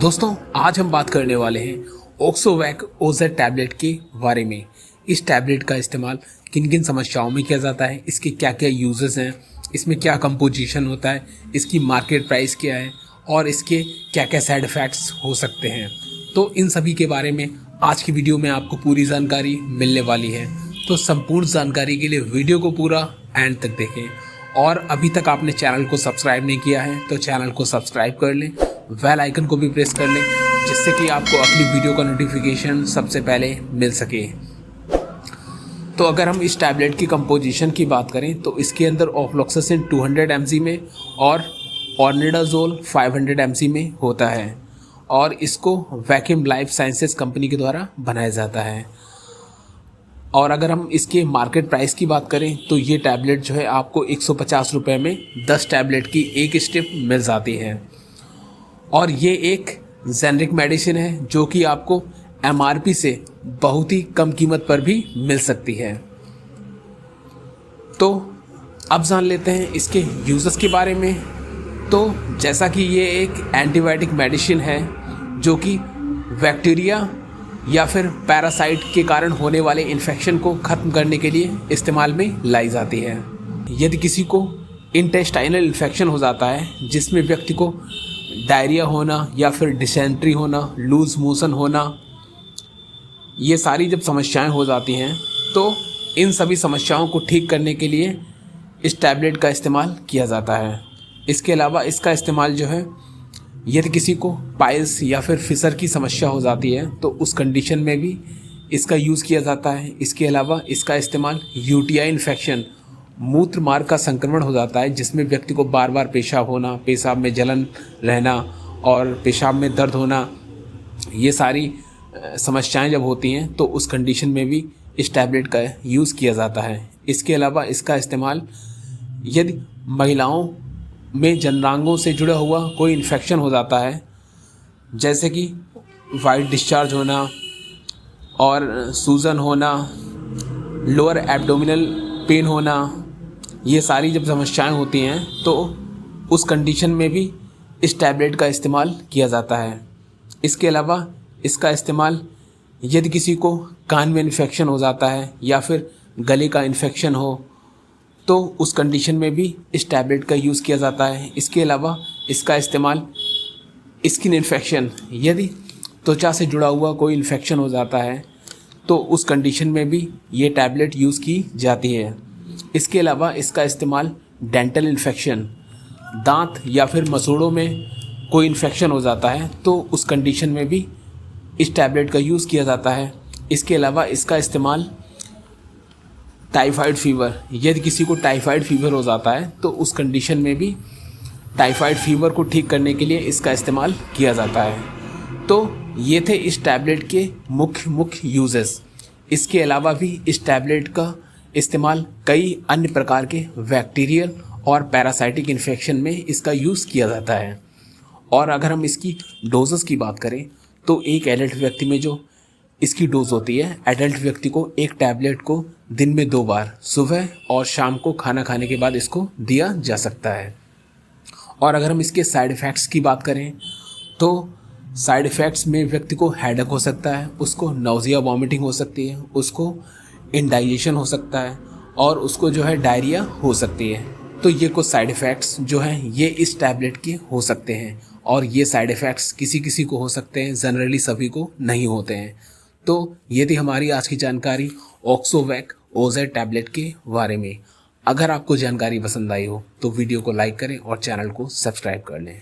दोस्तों आज हम बात करने वाले हैं ऑक्सोवैक ओजेड टैबलेट के बारे में। इस टैबलेट का इस्तेमाल किन किन समस्याओं में किया जाता है, इसके क्या क्या यूजेस हैं, इसमें क्या कंपोजिशन होता है, इसकी मार्केट प्राइस क्या है और इसके क्या क्या साइड इफ़ेक्ट्स हो सकते हैं। तो इन सभी के बारे में आज की वीडियो में आपको पूरी जानकारी मिलने वाली है। तो संपूर्ण जानकारी के लिए वीडियो को पूरा एंड तक देखें और अभी तक आपने चैनल को सब्सक्राइब नहीं किया है तो चैनल को सब्सक्राइब कर लें, बेल आइकन को भी प्रेस कर लें जिससे कि आपको अगली वीडियो का नोटिफिकेशन सबसे पहले मिल सके। तो अगर हम इस टैबलेट की कंपोजिशन की बात करें तो इसके अंदर ऑफ्लॉक्सासिन 200 mg में और ऑर्निडाजोल 500 mg में होता है और इसको वैक्यूम लाइफ साइंसेज कंपनी के द्वारा बनाया जाता है। और अगर हम इसके मार्केट प्राइस की बात करें तो ये टैबलेट जो है आपको 150 रुपये में 10 टैबलेट की एक स्ट्रिप मिल जाती है और ये एक जेनरिक मेडिसिन है जो कि आपको MRP से बहुत ही कम कीमत पर भी मिल सकती है। तो अब जान लेते हैं इसके यूजेस के बारे में। तो जैसा कि ये एक एंटीबायोटिक मेडिसिन है जो कि बैक्टीरिया या फिर पैरासाइट के कारण होने वाले इन्फेक्शन को ख़त्म करने के लिए इस्तेमाल में लाई जाती है। यदि किसी को इंटेस्टाइनल इन्फेक्शन हो जाता है जिसमें व्यक्ति को डायरिया होना या फिर डिसेंट्री होना, लूज मोशन होना, ये सारी जब समस्याएं हो जाती हैं तो इन सभी समस्याओं को ठीक करने के लिए इस टैबलेट का इस्तेमाल किया जाता है। इसके अलावा इसका इस्तेमाल जो है यदि किसी को पाइल्स या फिर फिसर की समस्या हो जाती है तो उस कंडीशन में भी इसका यूज़ किया जाता है। इसके अलावा इसका इस्तेमाल UTI इन्फेक्शन, मूत्र मार्ग का संक्रमण हो जाता है जिसमें व्यक्ति को बार बार पेशाब होना, पेशाब में जलन रहना और पेशाब में दर्द होना, ये सारी समस्याएं जब होती हैं तो उस कंडीशन में भी इस टैबलेट का यूज़ किया जाता है। इसके अलावा इसका इस्तेमाल यदि महिलाओं में जननांगों से जुड़ा हुआ कोई इन्फेक्शन हो जाता है जैसे कि वाइट डिस्चार्ज होना और सूजन होना, लोअर एब्डोमिनल पेन होना, ये सारी जब समस्याएं होती हैं तो उस कंडीशन में भी इस टैबलेट का इस्तेमाल किया जाता है। इसके अलावा इसका इस्तेमाल यदि किसी को कान में इन्फेक्शन हो जाता है या फिर गले का इन्फेक्शन हो तो उस कंडीशन में भी इस टैबलेट का यूज़ किया जाता है। इसके अलावा इसका इस्तेमाल स्किन इन्फेक्शन, यदि त्वचा से जुड़ा हुआ कोई इन्फेक्शन हो जाता है तो उस कंडीशन में भी ये टैबलेट यूज़ की जाती है। इसके अलावा इसका इस्तेमाल डेंटल इन्फेक्शन, दांत या फिर मसूड़ों में कोई इन्फेक्शन हो जाता है तो उस कंडीशन में भी इस टैबलेट का यूज़ किया जाता है। इसके अलावा इसका इस्तेमाल टाइफाइड फीवर, यदि किसी को टाइफाइड फीवर हो जाता है तो उस कंडीशन में भी टाइफाइड फीवर को ठीक करने के लिए इसका इस्तेमाल किया जाता है। तो ये थे इस टैबलेट के मुख्य यूजेस। इसके अलावा भी इस टैबलेट का इस्तेमाल कई अन्य प्रकार के बैक्टीरियल और पैरासाइटिक इन्फेक्शन में इसका यूज़ किया जाता है। और अगर हम इसकी डोजेस की बात करें तो एक एडल्ट व्यक्ति में जो इसकी डोज होती है, एडल्ट व्यक्ति को एक टैबलेट को दिन में 2 बार सुबह और शाम को खाना खाने के बाद इसको दिया जा सकता है। और अगर हम इसके साइड इफ़ेक्ट्स की बात करें तो साइड इफ़ेक्ट्स में व्यक्ति को हेडेक हो सकता है, उसको नाउजिया वॉमिटिंग हो सकती है, उसको इंडाइजेशन हो सकता है और उसको जो है डायरिया हो सकती है। तो ये कुछ साइड इफ़ेक्ट्स जो हैं ये इस टैबलेट के हो सकते हैं और ये साइड इफ़ेक्ट्स किसी किसी को हो सकते हैं, जनरली सभी को नहीं होते हैं। तो ये थी हमारी आज की जानकारी ऑक्सोवैक ओजेड टैबलेट के बारे में। अगर आपको जानकारी पसंद आई हो तो वीडियो को लाइक करें और चैनल को सब्सक्राइब कर लें।